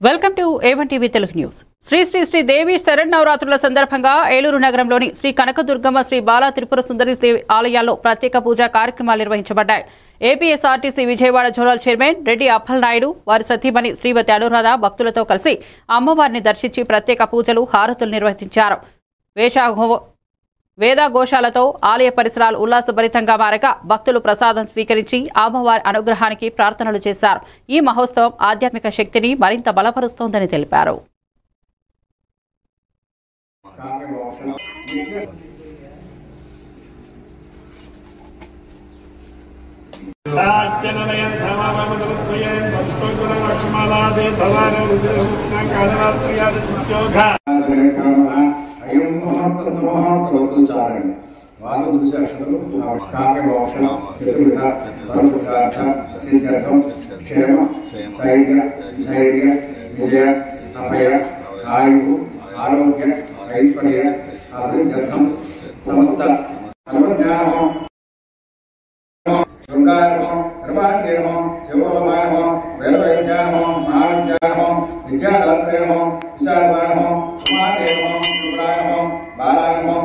Welcome to A1 TV Telugu news. Sri Sri Sri Devi శరన్నవరాత్రుల సందర్భంగా ఏలూరు నగరంలోని శ్రీ కనకదుర్గమ్మ శ్రీ బాలా త్రిపుర సుందరి దేవి ఆలయాల్లో ప్రత్యేక పూజా కార్యక్రమాలు నిర్వహించబడ్డాయి. APSRTC Vijayawada zonal chairman Reddy Appal Naidu వారి సతీమణి శ్రీమతి అనురాధ భక్తులతో కలిసి అమ్మవారిని దర్శించి ప్రత్యేక పూజలు హారతులు నిర్వహించారు. వేదఘోషాలతో ఆలయ పరిసరాలు ఉల్లాసభరితంగా మారగా భక్తులు ప్రసాదం స్వీకరించి అమ్మవారి అనుగ్రహానికి ప్రార్థనలు చేశారు. ఈ మహోత్సవం ఆధ్యాత్మిక శక్తిని మరింత బలపరుస్తోందని తెలిపారు. క్షేమ ధైర్య ధైర్య విజయ అభయ ఆయు ఆరోగ్య ఐశ్వర్య అభివృద్ధం సమస్త సర్వజ్ఞానమో శృంగారమో కృపాంతేమో శివోలమానమో వేదవైజ్ఞానమో మహావిజ్ఞానమో విద్యాదాత్రేమో విశాలమానమో కుమారేమో శుభ్రాయమో బాలాయమో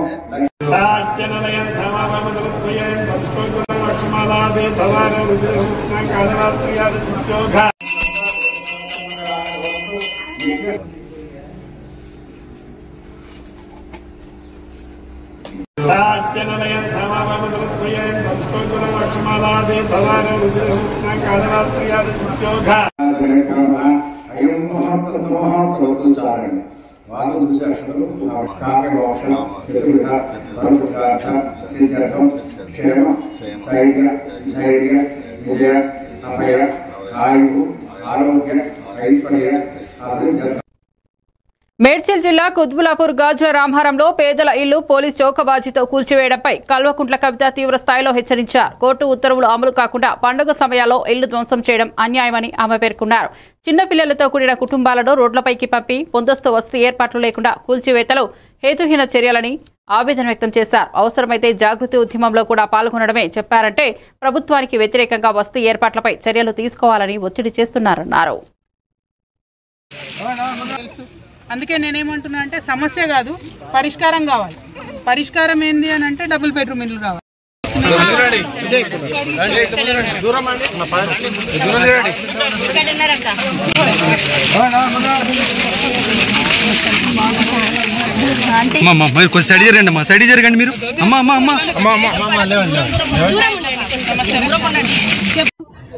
క్షేమ ధైర్య ధైర్య విజయ అభయ ఆయు ఆరోగ్య ఐశ్వర్య అభివృద్ధి. మేడ్చల్ జిల్లా కుత్బులాపూర్ గాజుల రామహారంలో పేదల ఇల్లు పోలీస్ చౌకబాజీతో కూల్చివేయడంపై కల్వకుంట్ల కవిత తీవ్ర స్థాయిలో హెచ్చరించారు. కోర్టు ఉత్తర్వులు అమలు కాకుండా పండుగ సమయాల్లో ఇల్లు ధ్వంసం చేయడం అన్యాయమని ఆమె పేర్కొన్నారు. చిన్నపిల్లలతో కూడిన కుటుంబాలను రోడ్లపైకి పంపి ముందస్తు వసతి ఏర్పాట్లు లేకుండా కూల్చివేతలు హేతుహీన చర్యలని ఆవేదన వ్యక్తం చేశారు. అవసరమైతే జాగృతి ఉద్యమంలో కూడా పాల్గొనడమే చెప్పారంటే ప్రభుత్వానికి వ్యతిరేకంగా వసతి ఏర్పాట్లపై చర్యలు తీసుకోవాలని ఒత్తిడి చేస్తున్నారన్నారు. అందుకే నేనేమంటున్నా అంటే సమస్య కాదు, పరిష్కారం కావాలి. పరిష్కారం ఏంది అని అంటే డబుల్ బెడ్రూమ్ ఇల్లు కావాలి. కొంచెం సైడ్ జరగండి అమ్మా, సైడ్ జరగండి మీరు.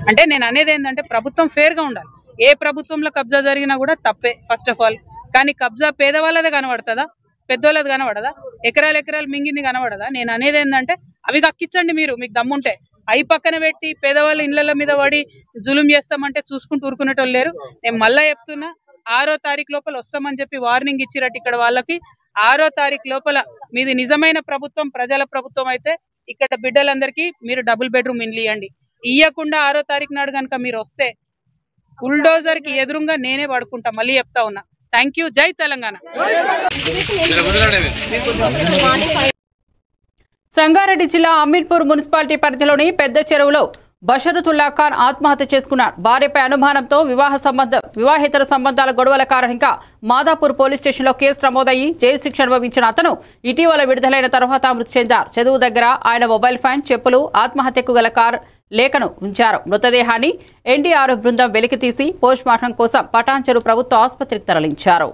అంటే నేను అనేది ఏంటంటే ప్రభుత్వం ఫేర్ గా ఉండాలి. ఏ ప్రభుత్వంలో కబ్జా జరిగినా కూడా తప్పే ఫస్ట్ ఆఫ్ ఆల్. కానీ కబ్జా పేదవాళ్ళదే కనబడుతుందా, పెద్దోళ్ళది కనబడదా, ఎకరాలు ఎకరాలు మింగింది కనబడదా? నేను అనేది ఏంటంటే అవి కక్కించండి మీరు, మీకు దమ్ముంటే. అవి పక్కన పెట్టి పేదవాళ్ళ ఇళ్ల మీద పడి జులుం చేస్తామంటే చూసుకుంటూ ఊరుకునేటోళ్ళు లేరు. నేను మళ్ళా చెప్తున్నా, 6వ తారీఖు లోపల వస్తామని చెప్పి వార్నింగ్ ఇచ్చిరట్టు ఇక్కడ వాళ్ళకి. 6వ తారీఖు లోపల మీది నిజమైన ప్రభుత్వం, ప్రజల ప్రభుత్వం అయితే ఇక్కడ బిడ్డలందరికీ మీరు డబుల్ బెడ్రూమ్ ఇల్లు ఇవ్వండి. ఇవ్వకుండా 6వ తారీఖు నాడు కనుక మీరు వస్తే బుల్డోజర్ కి ఎదురుగా నేనే పడుకుంటా. మళ్ళీ చెప్తా ఉన్నా. Thank you. జై తెలంగాణ. సంగారెడ్డి జిల్లా అమీర్పూర్ మున్సిపాలిటీ పరిధిలోని పెద్ద చెరువులో బషరుతుల్లా ఖాన్ ఆత్మహత్య చేసుకున్నాడు. భార్యపై అనుమానంతో వివాహేతర సంబంధాల గొడవల కారణంగా మాదాపూర్ పోలీస్ స్టేషన్లో కేసు నమోదయ్యి జైలు శిక్ష అనుభవించిన అతను ఇటీవల విడుదలైన తర్వాత మృతి చెందారు. చదువు దగ్గర ఆయన మొబైల్ ఫోన్, చెప్పులు, ఆత్మహత్యకు గల కారు లేఖను ఉంచారు. మృతదేహాన్ని ఎన్డీఆర్ఎఫ్ బృందం వెలికితీసి పోస్ట్మార్టం కోసం పటాన్చెరు ప్రభుత్వ ఆసుపత్రికి తరలించారు.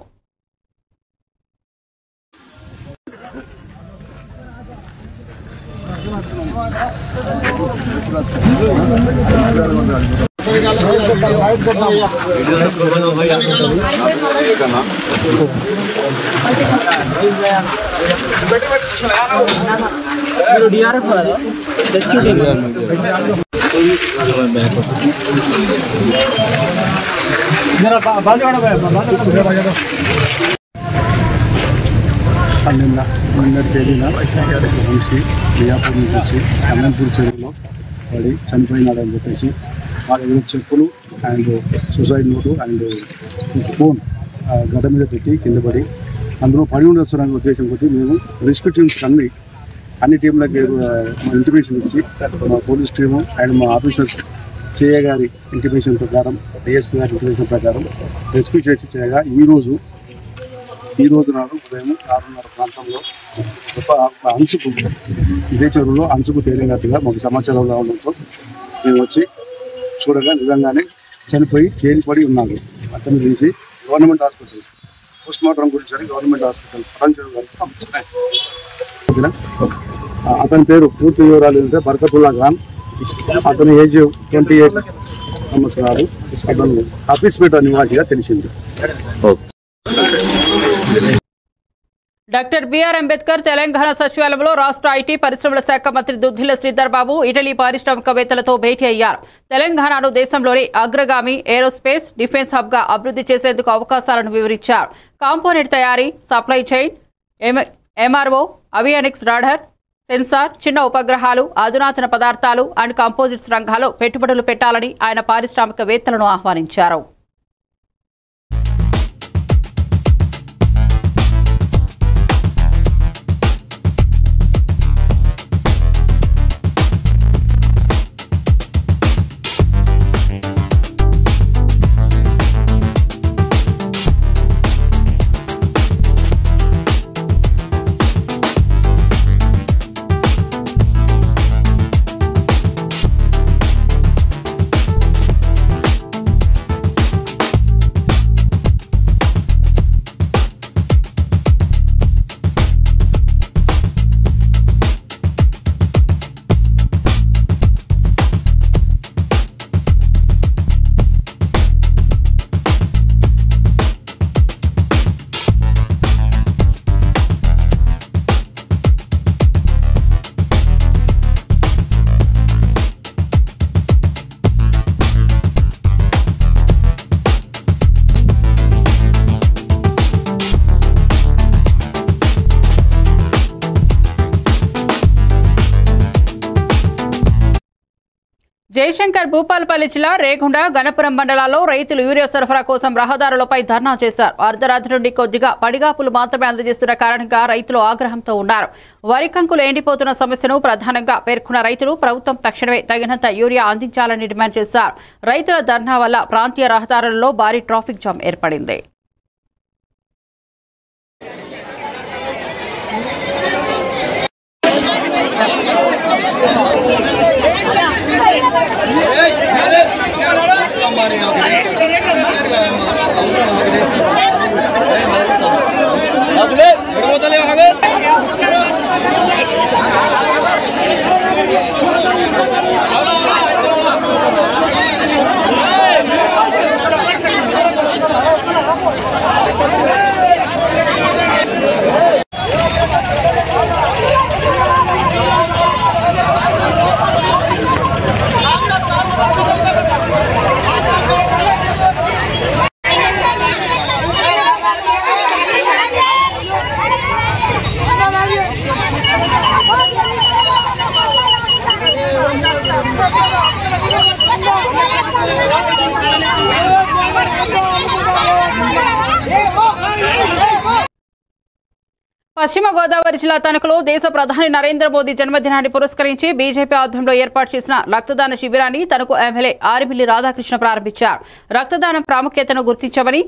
నిన్నటి తేదీన వంశీ మియాపూర్ నుంచి వచ్చి అమీన్పూర్ చెరువులో పడి చనిపోయినాడని చెప్పేసి మా దగ్గర చెప్పులు and suicide note and phone గడ్డ మీద పెట్టి కింద పడి అందులో పడి ఉండొచ్చున్న ఉద్దేశం కొద్దీ మేము రెస్క్యూ టీమ్స్ అన్ని టీంలకు మా ఇంటిమేషన్ ఇచ్చి మా పోలీస్ టీము అండ్ మా ఆఫీసర్స్ చేయ గారి ఇంటిమేషన్ ప్రకారం, డిఎస్పీ గారి ఇంటిమేషన్ ప్రకారం రెస్క్యూ చేసి చేయగా ఈ రోజు నాడు ఉదయం 6:30 ప్రాంతంలో ఒక అంచుకు, ఇదే చెరువులో అంచుకు తేలినట్టుగా మాకు సమాచారం రావడంతో మేము వచ్చి చూడగా నిజంగానే చనిపోయి తేలిపడి ఉన్నాడు. అతను తీసి గవర్నమెంట్ హాస్పిటల్ పోస్ట్ మార్టం గురించి గవర్నమెంట్ హాస్పిటల్ పటాన్చెరు గారికి పంపించినాయి. అతని పేరు పూర్తి వివరాలు ఏంటంటే బర్కతుల్లా ఖాన్. అతని ఏజ్ 28 సంవత్సరాలు. అతను ఆఫీస్పేట నివాసిగా తెలిసింది. డాక్టర్ బిఆర్ అంబేద్కర్ తెలంగాణ సచివాలయంలో రాష్ట్ర ఐటీ పరిశ్రమల శాఖ మంత్రి దుద్దిల శ్రీధర్ బాబు ఇటలీ పారిశ్రామికవేత్తలతో భేటీ అయ్యారు. తెలంగాణను దేశంలోని అగ్రగామి ఏరోస్పేస్ డిఫెన్స్ హబ్ గా అభివృద్ధి చేసేందుకు అవకాశాలను వివరించారు. కాంపోనెంట్ తయారీ, supply chain, MRO, avionics, radar, sensor, చిన్న ఉపగ్రహాలు, అధునాతన పదార్థాలు అండ్ కంపోజిట్స్ రంగాల్లో పెట్టుబడులు పెట్టాలని ఆయన పారిశ్రామికవేత్తలను ఆహ్వానించారు. జయశంకర్ భూపాలపల్లి జిల్లా రేగుండ, గణపురం మండలాల్లో రైతులు యూరియా సరఫరా కోసం రహదారులపై ధర్నా చేశారు. అర్ధరాత్రి నుండి కొద్దిగా పడిగాపులు మాత్రమే అందజేస్తున్న కారణంగా రైతులు ఆగ్రహంతో ఉన్నారు. వరి కంకులు ఎండిపోతున్న సమస్యను ప్రధానంగా పేర్కొన్న రైతులు ప్రభుత్వం తక్షణమే తగినంత యూరియా అందించాలని డిమాండ్ చేశారు. రైతుల ధర్నా వల్ల ప్రాంతీయ రహదారులలో భారీ ట్రాఫిక్ జామ్ ఏర్పడింది. పశ్చిమ గోదావరి జిల్లా తణుకులో దేశ ప్రధాని నరేంద్ర మోదీ జన్మదినాన్ని పురస్కరించి బీజేపీ ఆధ్వర్యంలో ఏర్పాటు చేసిన రక్తదాన శిబిరాన్ని తణుకు ఎమ్మెల్యే ఆరిమిల్లి రాధాకృష్ణ ప్రారంభించారు. రక్తదానం ప్రాముఖ్యతను గుర్తించమని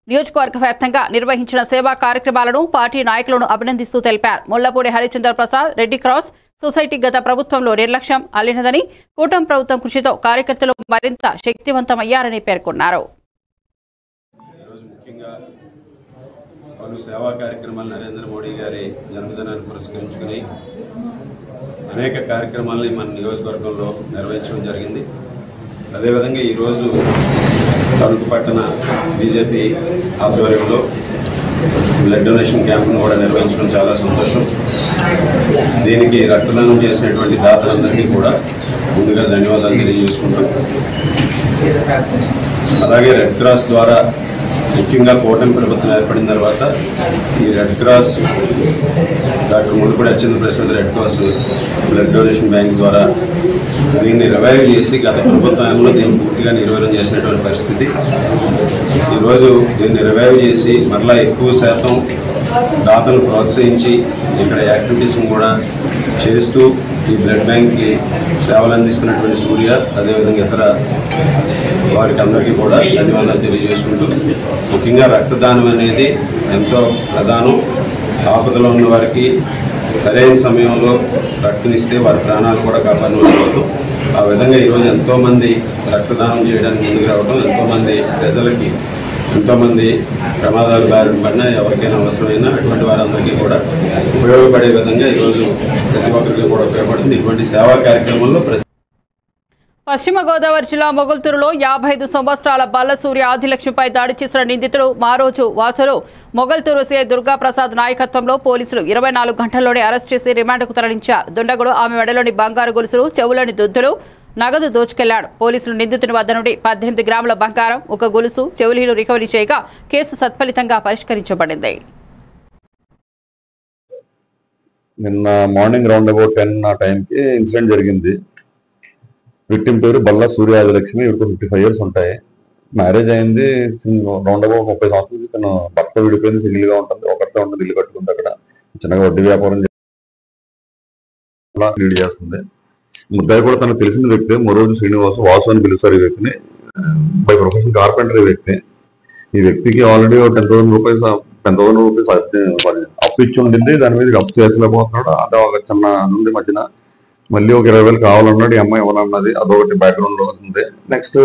నియోజకవర్గ వ్యాప్తంగా నిర్వహించిన సేవా కార్యక్రమాలను పార్టీ నాయకులను అభినందిస్తూ తెలిపారు. ముళ్లపూడి హరిచంద్ర ప్రసాద్, రెడ్డి క్రాస్ సొసైటీ గత ప్రభుత్వంలో నిర్లక్ష్యం అల్లినదని, కూటమి ప్రభుత్వం కృషితో కార్యకర్తలు మరింత శక్తివంతమయ్యారని పేర్కొన్నారు. పలు సేవా కార్యక్రమాలు నరేంద్ర మోడీ గారి జన్మదినాన్ని పురస్కరించుకుని అనేక కార్యక్రమాలని మన నియోజకవర్గంలో నిర్వహించడం జరిగింది. అదేవిధంగా ఈరోజు తణుకు పట్టణ బీజేపీ ఆధ్వర్యంలో బ్లడ్ డొనేషన్ క్యాంపును కూడా నిర్వహించడం చాలా సంతోషం. దీనికి రక్తదానం చేసినటువంటి దాతలందరికీ కూడా ముందుగా ధన్యవాదాలు తెలియజేసుకుంటాం. అలాగే రెడ్ క్రాస్ ద్వారా ముఖ్యంగా కూటమి ప్రభుత్వం ఏర్పడిన తర్వాత ఈ red cross doctor Mullapudi Achendra Prasad red cross blood donation bank ద్వారా దీన్ని రివైవ్ చేసి గత ప్రభుత్వంలో దీన్ని పూర్తిగా నిర్వహణ చేసినటువంటి పరిస్థితి. ఈరోజు దీన్ని రివైవ్ చేసి మరలా ఎక్కువ శాతం దాతలు ప్రోత్సహించి ఇక్కడ యాక్టివిటీస్ని కూడా చేస్తూ ఈ బ్లడ్ బ్యాంక్కి సేవలు అందిస్తున్నటువంటి సూర్య అదేవిధంగా ఇతర వారికి అందరికీ కూడా ధన్యవాదాలు తెలియజేసుకుంటూ, ముఖ్యంగా రక్తదానం అనేది ఎంతో ప్రధానం. ఆపదలో ఉన్న వారికి సరైన సమయంలో రక్తనిస్తే వారి ప్రాణాలు కూడా కాపాడిన వాళ్ళు. ఆ విధంగా ఈరోజు ఎంతోమంది రక్తదానం చేయడానికి ముందుకు రావడం, ఎంతోమంది ప్రజలకి ఎంతోమంది ప్రమాదాలు బారిన పడినా ఎవరికైనా అవసరమైనా అటువంటి వారందరికీ కూడా ఉపయోగపడే విధంగా ఈరోజు ప్రతి ఒక్కరికి కూడా ఉపయోగపడుతుంది. ఇటువంటి సేవా కార్యక్రమంలో పశ్చిమ గోదావరి జిల్లా మొగల్తూరులో 55 సంవత్సరాల బల్లసూర్య ఆదిలక్ష్మిపై దాడి చేసిన నిందితుడు మారోజు వాసులు మొగల్తూరు సీఐ దుర్గాప్రసాద్ నాయకత్వంలో పోలీసులు 24 గంటల్లోనే అరెస్ట్ చేసి రిమాండ్కు తరలించారు. దుండగుడు ఆమె మెడలోని బంగారు గొలుసులు, చెవులోని దుద్దులు, నగదు దోచుకెళ్లాడు. పోలీసులు నిందితుని వద్ద నుండి 18 గ్రాముల బంగారం, ఒక గొలుసు, చెవులీలు రికవరీ చేయగా కేసు సత్ఫలితంగా పరిష్కరించబడింది. నిన్న మార్నింగ్ రౌండ్ అబౌట్ 10 ఆ టైంకి ఇన్సిడెంట్ జరిగింది. విక్టిమ్ పేరు బల్లా సూర్య ఆదిలక్ష్మి. ఇవిడికి 55 ఇయర్స్ ఉంటాయి. మ్యారేజ్ అయింది రౌండ్ అబౌట్ 30 సంవత్సరాల నుంచి. తను భర్త విడిపోయింది, సింగిల్ గా ఉంటుంది, ఒకరితో ఉంటుంది, ఇల్లు కట్టుకుంటే అక్కడ చిన్నగా వడ్డీ వ్యాపారం లీడ్ చేస్తుంది. ముద్దాయి కూడా తనకు తెలిసిన వ్యక్తి మరోజు శ్రీనివాసు, వాసు అని పిలుస్తారు. ఈ వ్యక్తిని బై ప్రొఫెషన్ కార్పెంటర్. ఈ వ్యక్తికి ఆల్రెడీ 10,000 రూపీస్ అప్పు ఇచ్చి ఉండింది. దాని మీద అప్పు చేర్చలేకపోతున్నాడు. అదే ఒక చిన్న నుండి మధ్యన మళ్ళీ ఒక 20,000 కావాలన్నాడు. ఈ అమ్మాయి ఇవ్వనన్నది. అదొకటి బ్యాక్గ్రౌండ్ లో ఉంది. నెక్స్ట్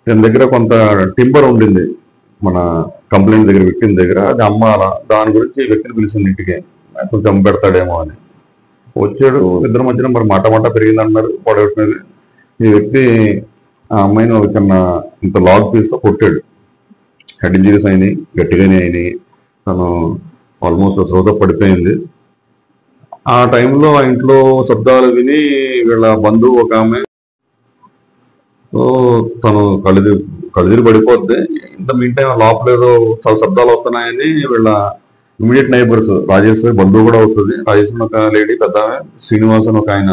దీని దగ్గర కొంత టింబర్ ఉండింది మన కంప్లైంట్ దగ్గర, వ్యక్తిని దగ్గర. అది అమ్మాల. దాని గురించి ఈ వ్యక్తిని పిలిచింది ఇంటికి, కొంచెం పెడతాడేమో అని. వచ్చాడు. ఇద్దరు మధ్యన మరి మాట పెరిగింది అన్నారు. పడగొట్టినది. ఈ వ్యక్తి ఆ అమ్మాయిని ఒక చిన్న ఇంత లాగ్ పీస్తో కొట్టాడు. హెడ్ ఇంజరీస్ అయినాయి, గట్టిగానే అయినాయి. తను ఆల్మోస్ట్ శ్రోత పడిపోయింది. ఆ టైంలో ఆ ఇంట్లో శబ్దాలు విని వీళ్ళ బంధువు ఒక ఆమె తను కళ్ళెదిరి పడిపోద్ది. ఇంత మీన్ టైం లోపల ఏదో చాలా శబ్దాలు వస్తున్నాయని వీళ్ళ ఇమీడియట్ నైబర్స్, రాజేశ్వరి బంధువు కూడా అవుతుంది, రాజేశ్వరి ఒక లేడీ, పెద్ద శ్రీనివాస్ అని ఒక ఆయన,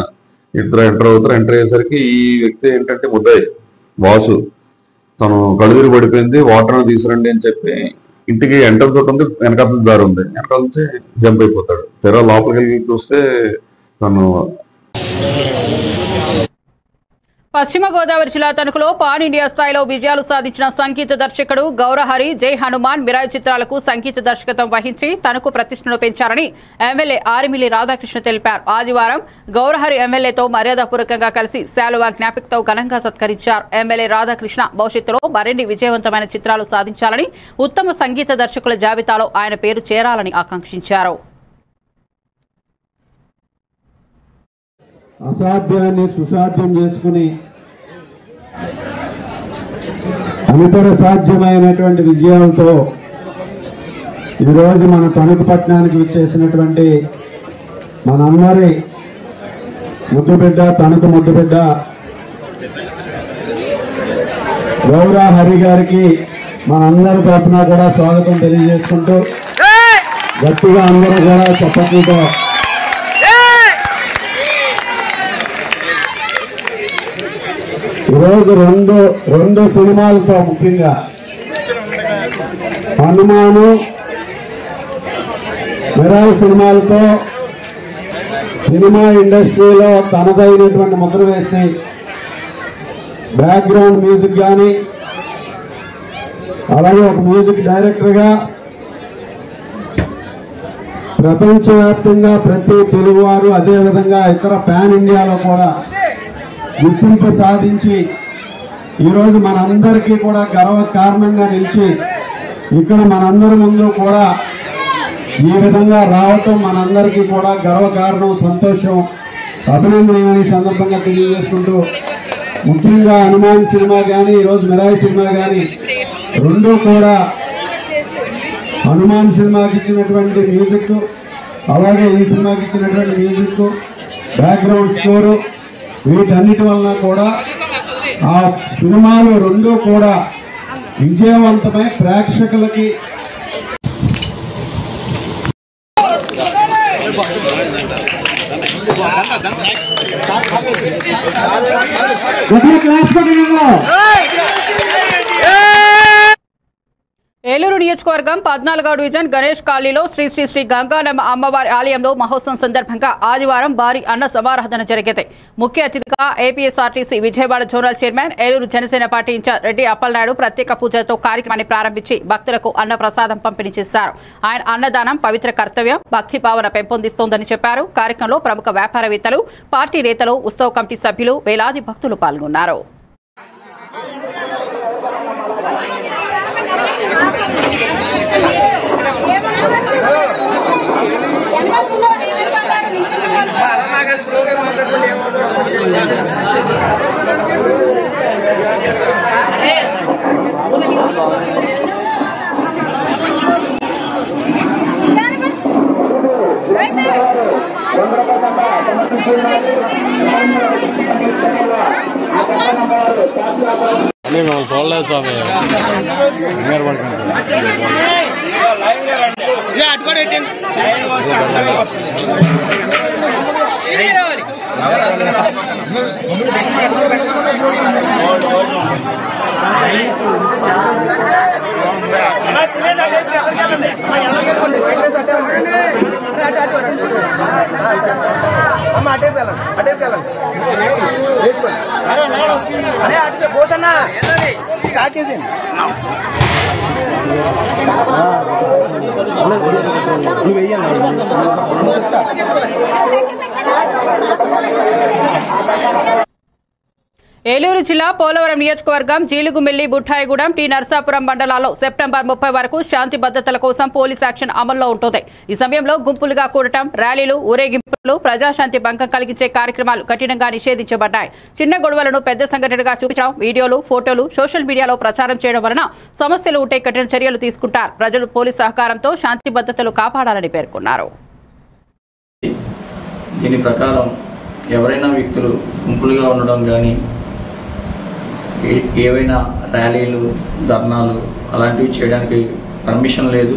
ఇద్దరు ఎంటర్ అవుతారు. ఎంటర్ అయ్యేసరికి ఈ వ్యక్తి ఏంటంటే ముద్దాయి వాసు, తను కళ్ళెదిరి పడిపోయింది, వాటర్ తీసుకురండి అని చెప్పి ఇంటికి ఎంటర్ తోటి ఉంది, వెనకాల దారి ఉంది, వెనకాల నుంచి జంప్ అయిపోతాడు. తెర లోపలికి వెళ్ళి చూస్తే తను. పశ్చిమ గోదావరి జిల్లా తణుకులో పాన్ ఇండియా స్థాయిలో విజయాలు సాధించిన సంగీత దర్శకుడు గౌరహరి, జై హనుమాన్, మిరాయి చిత్రాలకు సంగీత దర్శకత్వం వహించి తణుకు ప్రతిష్టను పెంచారని ఎమ్మెల్యే ఆరిమిల్లి రాధాకృష్ణ తెలిపారు. ఆదివారం గౌరహరి ఎమ్మెల్యేతో మర్యాదపూర్వకంగా కలిసి శాలువా జ్ఞాపికతో ఘనంగా సత్కరించారు. ఎమ్మెల్యే రాధాకృష్ణ భవిష్యత్తులో మరిన్ని విజయవంతమైన చిత్రాలు సాధించాలని, ఉత్తమ సంగీత దర్శకుల జాబితాలో ఆయన పేరు చేరాలని ఆకాంక్షించారు. అసాధ్యాన్ని సుసాధ్యం చేసుకుని అనితర సాధ్యమైనటువంటి విజయాలతో ఈరోజు మన తణుకు పట్టణానికి విచ్చేసినటువంటి మనందరి ముద్దుబిడ్డ, తణుకు ముద్దుబిడ్డ గౌరా హరి గారికి మనందరి తరఫున కూడా స్వాగతం తెలియజేసుకుంటూ గట్టిగా అందరూ కూడా చప్పట్లతో ఈరోజు రెండు సినిమాలతో, ముఖ్యంగా హనుమాను, మిరాయి సినిమాలతో సినిమా ఇండస్ట్రీలో తనదైనటువంటి ముద్ర వేసి బ్యాక్గ్రౌండ్ మ్యూజిక్ కానీ, అలాగే ఒక మ్యూజిక్ డైరెక్టర్గా ప్రపంచవ్యాప్తంగా ప్రతి తెలుగువారు, అదేవిధంగా ఇతర పాన్ ఇండియాలో కూడా గుర్తింపు సాధించి ఈరోజు మనందరికీ కూడా గర్వ కారణంగా నిలిచి ఇక్కడ మనందరి ముందు కూడా ఈ విధంగా రావటం మనందరికీ కూడా గర్వ కారణం, సంతోషం, అభినందనీయమని సందర్భంగా తెలియజేసుకుంటూ, ముఖ్యంగా హనుమాన్ సినిమా కానీ ఈరోజు మిరాయి సినిమా కానీ రెండూ కూడా హనుమాన్ సినిమాకి ఇచ్చినటువంటి మ్యూజిక్, అలాగే ఈ సినిమాకి ఇచ్చినటువంటి మ్యూజిక్, బ్యాక్గ్రౌండ్ స్కోరు, వీటన్నిటి వలన కూడా ఆ సినిమాలు రెండూ కూడా విజయవంతమై ప్రేక్షకులకి ఏలూరు నియోజకవర్గం 14వ డివిజన్ గణేష్ కాలనీలో శ్రీ శ్రీ శ్రీ గంగానమ్మ అమ్మవారి ఆలయంలో మహోత్సవం సందర్భంగా ఆదివారం భారీ అన్న సమారాధన జరిగింది. ముఖ్య అతిథిగా APSRTC Vijayawada zonal chairman Eluru Janasena party incharge Reddy Appalanaidu ప్రత్యేక పూజలతో కార్యక్రమాన్ని ప్రారంభించి భక్తులకు అన్న ప్రసాదం పంపిణీ చేశారు. ఆయన అన్నదానం పవిత్ర కర్తవ్యం, భక్తి భావన పెంపొందిస్తోందని చెప్పారు. కార్యక్రమంలో ప్రముఖ వ్యాపారవేత్తలు, పార్టీ నేతలు, ఉత్సవ కమిటీ సభ్యులు, వేలాది భక్తులు పాల్గొన్నారు. మేము చూడలేదు స్వామి స్టార్ట్ చేసేయండి. ఏలూరు జిల్లా పోలవరం నియోజకవర్గం జీలుగుమిల్లి, బుట్టాయిగూడెం, టి నర్సాపురం మండలాల్లో సెప్టెంబర్ 30 వరకు శాంతి భద్రతల కోసం పోలీస్ యాక్షన్ అమల్లో ఉంటుంది. ఈ సమయంలో గుంపులుగా కూడటం, ర్యాలీలు, ఊరేగింపులు, ప్రజాశాంతి భంగం కలిగించే కార్యక్రమాలు కఠినంగా నిషేధించబడ్డాయి. చిన్న గొడవలను పెద్ద సంఘటనగా చూపించడం, వీడియోలు, ఫోటోలు సోషల్ మీడియాలో ప్రచారం చేయడం వలన సమస్యలు ఉంటే కఠిన చర్యలు తీసుకుంటారు. ప్రజలు పోలీస్ సహకారంతో శాంతి భద్రతలు కాపాడాలని పేర్కొన్నారు. దీని ప్రకారం ఎవరైనా వ్యక్తులు గుంపులుగా ఉండడం కానీ, ఏవైనా ర్యాలీలు, ధర్నాలు అలాంటివి చేయడానికి పర్మిషన్ లేదు.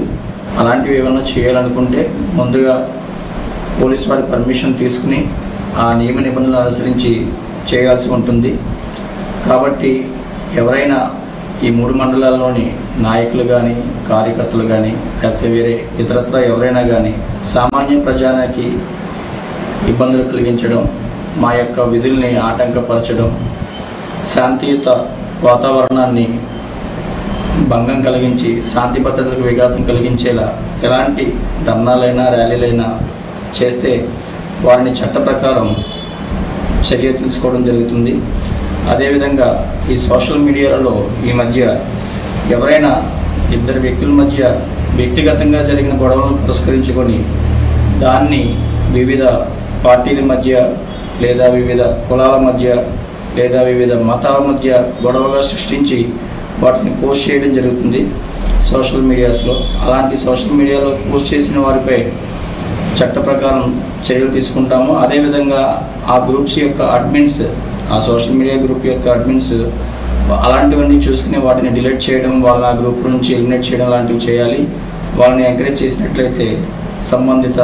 అలాంటివి ఏమైనా చేయాలనుకుంటే ముందుగా పోలీస్ వారి పర్మిషన్ తీసుకుని ఆ నియమ నిబంధనలు అనుసరించి చేయాల్సి ఉంటుంది. కాబట్టి ఎవరైనా ఈ 3 మండలాల్లోని నాయకులు కానీ, కార్యకర్తలు కానీ, లేకపోతే వేరే ఇతరత్ర ఎవరైనా కానీ సామాన్య ప్రజానికి ఇబ్బందులు కలిగించడం, మా యొక్క విధుల్ని ఆటంకపరచడం, శాంతియుత వాతావరణాన్ని భంగం కలిగించి శాంతి భద్రతలకు విఘాతం కలిగించేలా ఎలాంటి ధర్నాలైనా, ర్యాలీలైనా చేస్తే వారిని చట్ట ప్రకారం చర్య తీసుకోవడం జరుగుతుంది. అదేవిధంగా ఈ సోషల్ మీడియాలలో ఈ మధ్య ఎవరైనా ఇద్దరు వ్యక్తుల మధ్య వ్యక్తిగతంగా జరిగిన గొడవలను పురస్కరించుకొని దాన్ని వివిధ పార్టీల మధ్య లేదా వివిధ కులాల మధ్య లేదా వివిధ మతాల మధ్య గొడవగా సృష్టించి వాటిని పోస్ట్ చేయడం జరుగుతుంది సోషల్ మీడియాస్లో. అలాంటి సోషల్ మీడియాలో పోస్ట్ చేసిన వారిపై చట్ట ప్రకారం చర్యలు తీసుకుంటాము. అదేవిధంగా ఆ గ్రూప్స్ యొక్క అడ్మిన్స్, ఆ సోషల్ మీడియా గ్రూప్ యొక్క అడ్మిన్స్ అలాంటివన్నీ చూసుకుని వాటిని డిలీట్ చేయడం, వాళ్ళ ఆ గ్రూప్ నుంచి ఎలిమినేట్ చేయడం లాంటివి చేయాలి. వాళ్ళని ఎంకరేజ్ చేసినట్లయితే సంబంధిత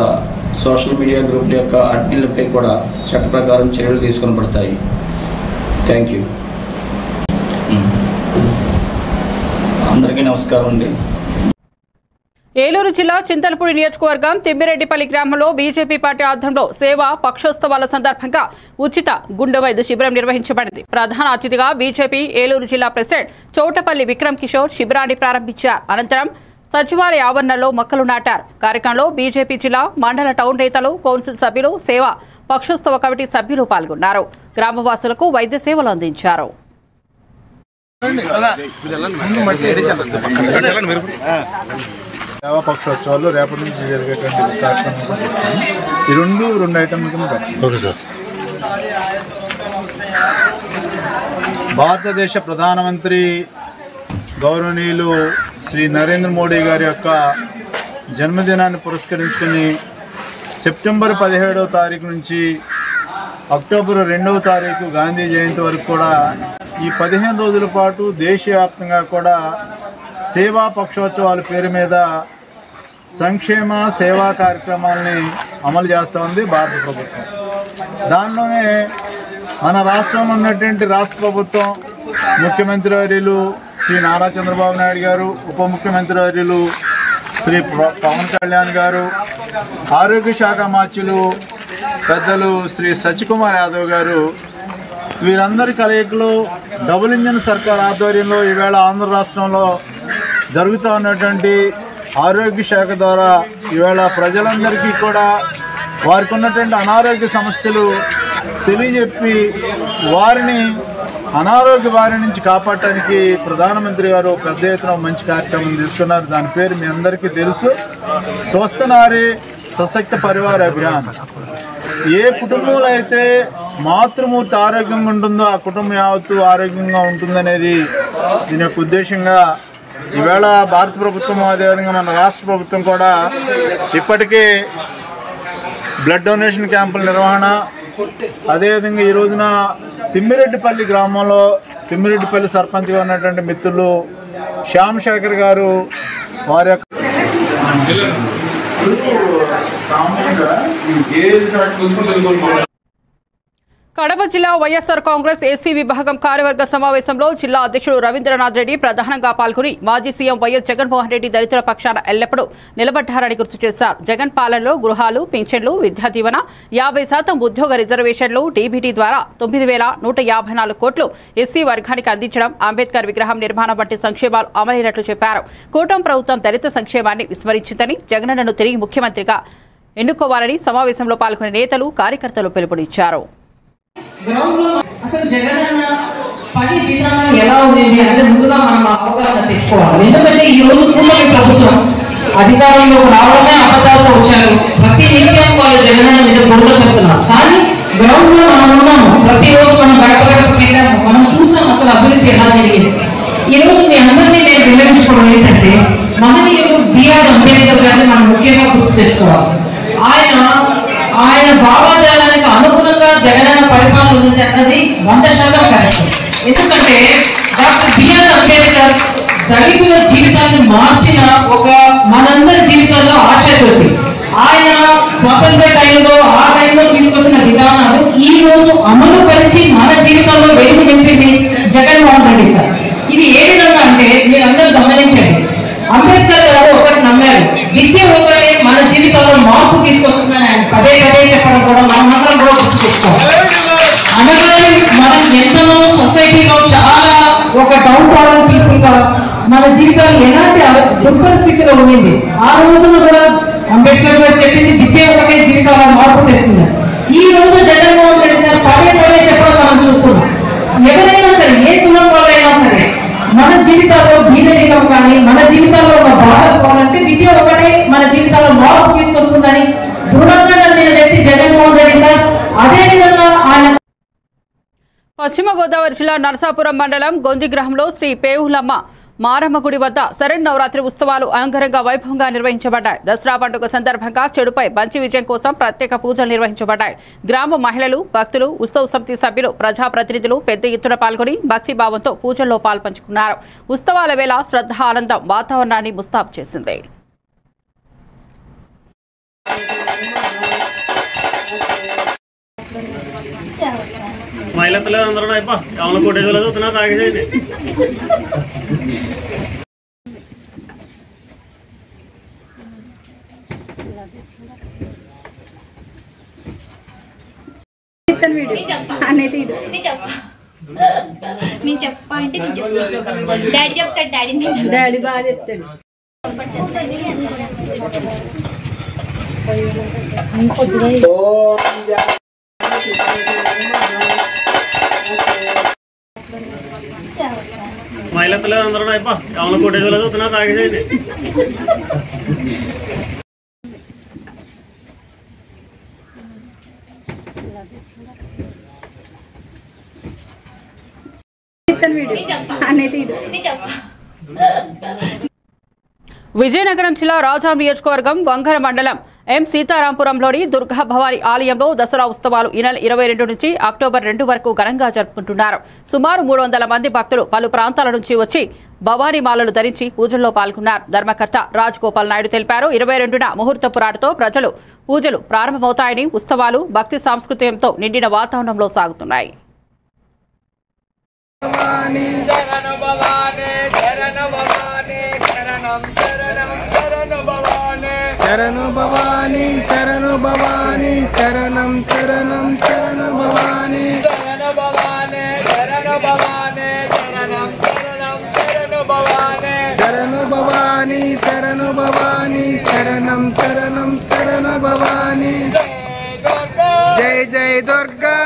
సోషల్ మీడియా గ్రూపుల యొక్క అడ్మిన్లపై కూడా చట్ట ప్రకారం చర్యలు తీసుకొని పడతాయి. Thank you. అందరికీ నమస్కారం అండి. ఏలూరు జిల్లా చింతలపూడి నియోజకవర్గం తిమ్మిరెడ్డిపల్లి గ్రామంలో బీజేపీ పార్టీ ఆధ్వర్యంలో సేవా పక్షోత్సవాల సందర్భంగా ఉచిత గుండె వైద్య శిబిరం నిర్వహించబడింది. ప్రధాన అతిథిగా బీజేపీ ఏలూరు జిల్లా ప్రెసిడెంట్ చౌటపల్లి విక్రమ్ కిషోర్ శిబిరాన్ని ప్రారంభించారు. అనంతరం సచివాలయ ఆవరణలో మొక్కలు నాటారు. కార్యక్రమంలో బీజేపీ జిల్లా, మండల, టౌన్ నేతలు, కౌన్సిల్ సభ్యులు, సేవా పక్షోత్సవ కమిటీ సభ్యులు పాల్గొన్నారు. గ్రామవాసులకు వైద్య సేవలు అందించారు. సేవా పక్షోత్సవాలు రేపటి నుంచి జరిగేటువంటి కార్యక్రమం ఈ రెండు ఐటమ్ల కింద ఓకే సార్. భారతదేశ ప్రధానమంత్రి గౌరవనీయులు శ్రీ నరేంద్ర మోడీ గారి యొక్క జన్మదినాన్ని పురస్కరించుకుని సెప్టెంబర్ 17వ తారీఖు నుంచి అక్టోబర్ 2వ తారీఖు గాంధీ జయంతి వరకు కూడా ఈ 15 రోజుల పాటు దేశవ్యాప్తంగా కూడా సేవా పక్షోత్సవాల పేరు మీద సంక్షేమ సేవా కార్యక్రమాలని అమలు చేస్తూ ఉంది భారత ప్రభుత్వం. దానిలోనే మన రాష్ట్రంలో ఉన్నటువంటి రాష్ట్ర ప్రభుత్వం ముఖ్యమంత్రి వర్యులు శ్రీ నారా చంద్రబాబు నాయుడు గారు, ఉప ముఖ్యమంత్రి వర్యులు శ్రీ పవన్ కళ్యాణ్ గారు, ఆరోగ్య శాఖ మార్చులు పెద్దలు శ్రీ సత్యకుమార్ యాదవ్ గారు, వీరందరి కలయికలో డబుల్ ఇంజన్ సర్కార్ ఆధ్వర్యంలో ఈవేళ ఆంధ్ర రాష్ట్రంలో జరుగుతూ ఉన్నటువంటి ఆరోగ్య శాఖ ద్వారా ఈవేళ ప్రజలందరికీ కూడా వారికి ఉన్నటువంటి అనారోగ్య సమస్యలు తెలియజెప్పి వారిని అనారోగ్య బారి నుంచి కాపాడటానికి ప్రధానమంత్రి గారు పెద్ద ఎత్తున మంచి కార్యక్రమం తీసుకున్నారు. దాని పేరు మీ అందరికీ తెలుసు, స్వస్థ నారీ సశక్త పరివార అభియాన్. ఏ కుటుంబంలో అయితే మాతృమూర్తి ఆరోగ్యంగా ఉంటుందో ఆ కుటుంబం యావత్తు ఆరోగ్యంగా ఉంటుందనేది దీని యొక్క ఉద్దేశంగా ఈవేళ భారత ప్రభుత్వం అదేవిధంగా మన రాష్ట్ర ప్రభుత్వం కూడా ఇప్పటికే బ్లడ్ డొనేషన్ క్యాంపుల నిర్వహణ, అదేవిధంగా ఈ రోజున తిమ్మిరెడ్డిపల్లి గ్రామంలో తిమ్మిరెడ్డిపల్లి సర్పంచ్గా ఉన్నటువంటి మిత్రులు శ్యామ్ శేఖర్ గారు వారి యొక్క కడప జిల్లా వైఎస్ఆర్ కాంగ్రెస్ ఎస్సీ విభాగం కార్యవర్గ సమావేశంలో జిల్లా అధ్యక్షుడు రవీంద్రనాథ్ రెడ్డి ప్రధానంగా పాల్గొని మాజీ సీఎం వైఎస్ జగన్మోహన్ రెడ్డి దళితుల పక్షాన ఎల్లప్పుడూ నిలబడ్డారని గుర్తు చేశారు. జగన్ పాలనలో గృహాలు, పింఛన్లు, విద్యా దీవెన, 50% ఉద్యోగ రిజర్వేషన్లు, డీబీటీ ద్వారా 9,154 కోట్లు ఎస్సీ వర్గానికి అందించడం, అంబేద్కర్ విగ్రహం నిర్మాణం వంటి సంక్షేమాలు అమలైనట్లు చెప్పారు. కూటమి ప్రభుత్వం దళిత సంక్షేమాన్ని విస్మరించిందని, జగనన్నను తిరిగి ముఖ్యమంత్రిగా ఎన్నుకోవాలని సమావేశంలో పాల్గొనే నేతలు, కార్యకర్తలు పిలుపునిచ్చారు. అసలు జగనన్న పని విధానం ఎలా ఉండేది అంటే ముందుగా మనం అవగాహన తెచ్చుకోవాలి. ఎందుకంటే ఈ రోజు కూటమి ప్రభుత్వం అధికారంలోకి రావడమే అబద్ధాలతో వచ్చారు. ప్రతి నిత్యం వాళ్ళు జగనన్న మీద బురద చెప్తున్నారు. కానీ గ్రౌండ్ లో మనం ఉన్నాము, ప్రతిరోజు మనం గడప గడపకి వెళ్ళాము, మనం చూసాం అసలు అభివృద్ధి ఎలా జరిగింది. ఈ రోజు మీ అందరినీ నేను వివరించుకోవడం ఏంటంటే మహనీయుడు బిఆర్ అంబేద్కర్ గారిని మనం ముఖ్యంగా గుర్తు తెచ్చుకోవాలి. ఆయన భావాజాలానికి అనుగుణంగా జగనన్న పరిపాలన ఉంది అన్నది 100% కరెక్ట్. ఎందుకంటే డాక్టర్ బిఆర్ అంబేద్కర్ దళితుల జీవితాన్ని మార్చిన ఒక మనందరి జీవితాల్లో ఆశాజ్యోతి. ఆయన స్వాతంత్ర టైంలో ఆ టైంలో తీసుకొచ్చిన విధానాలు ఈ రోజు అమలు పరిచి మన జీవితాల్లో వెలుగు నింపింది జగన్మోహన్ రెడ్డి సార్. ఇది ఏ విధంగా అంటే మీరందరూ గమనించండి, అంబేద్కర్ గారు ఒకటి నమ్మారు, విద్య ఒకటి మన జీవితంలో మార్పు తీసుకొస్తుందని ఆయన పదే పదే చెప్పడం కూడా మనమందరం కూడా గుర్తు తెచ్చుకోవాలి. అనగానే మనం ఎంతో సొసైటీలో చాలా ఒక డౌన్ ఫాలోయింగ్ పీపుల్ గా మన జీవితాలు ఎలాంటి దుఃఖస్థితిలో ఉండింది. ఆ రోజున కూడా అంబేద్కర్ గారు చెప్పింది విద్య ఒకటే జీవితాల్లో మార్పు తెస్తుంది. ఈ రోజు జగన్మోహన్ రెడ్డి గారు పదే పదే చెప్పడం మనం చూస్తున్నాం. ఎవరైనా సరే, ఏ కులం వాళ్ళైనా సరే, మన జీవితాల్లో భీదరికం కానీ మన జీవితాల్లో ఒక బాధ పోవాలంటే విద్య ఒకటే మన జీవితాల్లో మార్పు తీసుకొస్తుందని దృఢంగా నమ్మిన వ్యక్తి జగన్మోహన్ రెడ్డి సార్. అదేవిధంగా ఆయన పశ్చిమ గోదావరి జిల్లా నరసాపురం మండలం గొందిగ్రహంలో శ్రీ పేవులమ్మ మారమ్మ గుడి వద్ద శరన్నవరాత్రి ఉత్సవాలు అంగరంగ వైభవంగా నిర్వహించబడ్డాయి. దసరా పండుగ సందర్భంగా చెడుపై మంచి విజయం కోసం ప్రత్యేక పూజలు నిర్వహించబడ్డాయి. గ్రామ మహిళలు, భక్తులు, ఉత్సవ సమితి సభ్యులు, ప్రజాప్రతినిధులు పెద్ద ఎత్తున పాల్గొని భక్తిభావంతో పూజల్లో పాల్పంచుకున్నారు. ఉత్సవాల వేళ శ్రద్ధ, ఆనందం వాతావరణాన్ని ముస్తాబు చేసింది. మహిళలు అందరూ ఎవరు కొట్టేది వస్తున్నా తాగేది నేను చెప్పా అంటే డాడీ చెప్తాడు. డాడీ బాగా చెప్తాడు. మహిళలు అందరూ ఎవరు కొట్టేది వస్తున్నా తాగేది విజయనగరం జిల్లా రాజాం నియోజకవర్గం వంగర మండలం ఎం సీతారాంపురంలోని దుర్గా భవాని ఆలయంలో దసరా ఉత్సవాలు ఈ నెల 22 నుంచి అక్టోబర్ 2 వరకు ఘనంగా జరుపుకుంటున్నారు. సుమారు 300 మంది భక్తులు పలు ప్రాంతాల నుంచి వచ్చి భవానీ మాలలు ధరించి పూజల్లో పాల్గొన్నారు. ధర్మకర్త రాజ్ గోపాల్ నాయుడు తెలిపారు. 22న ముహూర్తపురాటతో పూజలు ప్రారంభమవుతాయని, ఉత్సవాలు భక్తి సాంస్కృతికంతో నిండిన వాతావరణంలో సాగుతున్నాయి. భవాని శరణు భవాని శరణు భవాని శరణం శరణం శరణు భవాని శరణు భవాని శరణు భవాని శరణం శరణం శరణు భవాని శరణు భవాని శరణు భవాని శరణం శరణం శరణు భవాని శరణు భవాని శరణు భవాని శరణం శరణం శరణు భవాని జై జై దుర్గా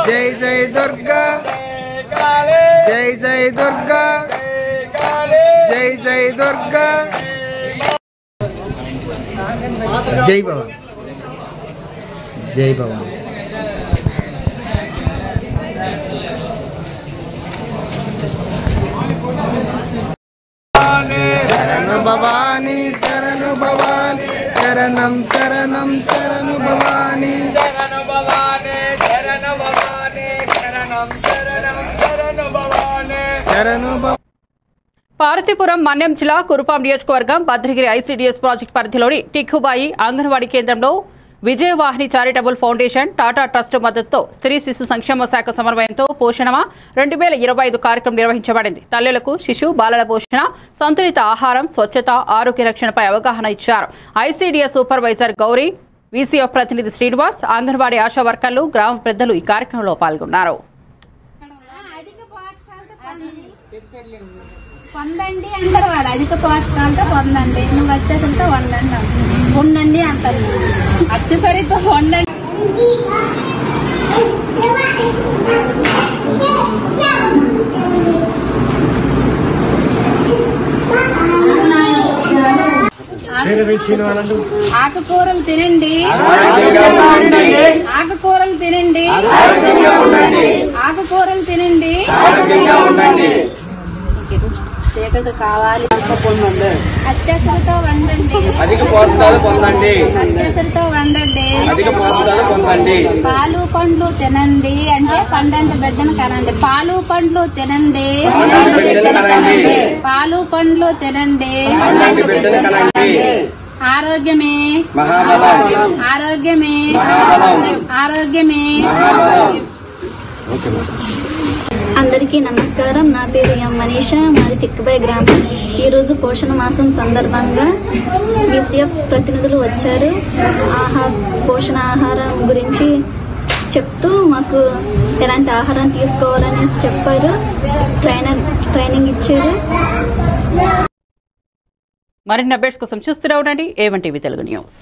జై జై దుర్గా జై జై దుర్గా జై జై దుర్గా జై భవాని జై భవాని శరణు భవాని శరణు భవాని శరణం శరణం శరణు భవాని శరణు భవాని శరణు భవాని శరణం శరణం శరణు భవాని శరణు పార్వతీపురం మన్యం జిల్లా కురుపాం నియోజకవర్గం భద్రగిరి ఐసీడీఎస్ ప్రాజెక్టు పరిధిలోని టిక్కుబాయి అంగన్వాడీ కేంద్రంలో Vijayavahini charitable foundation Tata trust మద్దతుతో స్త్రీ శిశు సంక్షేమ శాఖ సమన్వయంతో పోషణమా 2025 కార్యక్రమం నిర్వహించబడింది. తల్లులకు శిశు బాలల పోషణ, సంతులిత ఆహారం, స్వచ్ఛత, ఆరోగ్య రక్షణపై అవగాహన ఇచ్చారు. ఐసీడీఎస్ సూపర్వైజర్ గౌరీ, వీసీఎఫ్ ప్రతినిధి శ్రీనివాస్, అంగన్వాడీ ఆశా వర్కర్లు, గ్రామ పెద్దలు ఈ కార్యక్రమంలో పాల్గొన్నారు. పొందండి అంటారు వాడు, అధిక పోషకాలతో పొందండి, నువ్వు వచ్చేసరితో వండండి ఉండండి అంటారు, వచ్చేసరితో వండండి. ఆకుకూరలు తినండి, ఆకుకూరలు తినండి, ఆకుకూరలు తినండి, కావాలి, అత్యవసరతో వండండి, అధిక పోషకాలు పొందండి, అత్యవసరతో వండండి, అధిక పోషకాలు పొందండి, పాలు పండ్లు తినండి అంటే పండంటి బిడ్డను కనండి, పాలు పండ్లు తినండి, పాలు పండ్లు తినండి, బిడ్డలు కనండి. ఆరోగ్యమే మహాబలం, ఆరోగ్యమే ఆరోగ్యమే. అందరికీ నమస్కారం. నా పేరు ఎం మనీషా, మాది టిక్కుబాయి గ్రామం. ఈరోజు పోషణ మాసం సందర్భంగా వీసీఎఫ్ ప్రతినిధులు వచ్చారు. పోషణ ఆహారం గురించి చెప్తూ మాకు ఎలాంటి ఆహారం తీసుకోవాలని చెప్పారు, ట్రైనింగ్ ఇచ్చారు. మరిన్ని అప్డేట్స్ కోసం చూస్తూనే ఉండండి A1 టీవీ తెలుగు న్యూస్.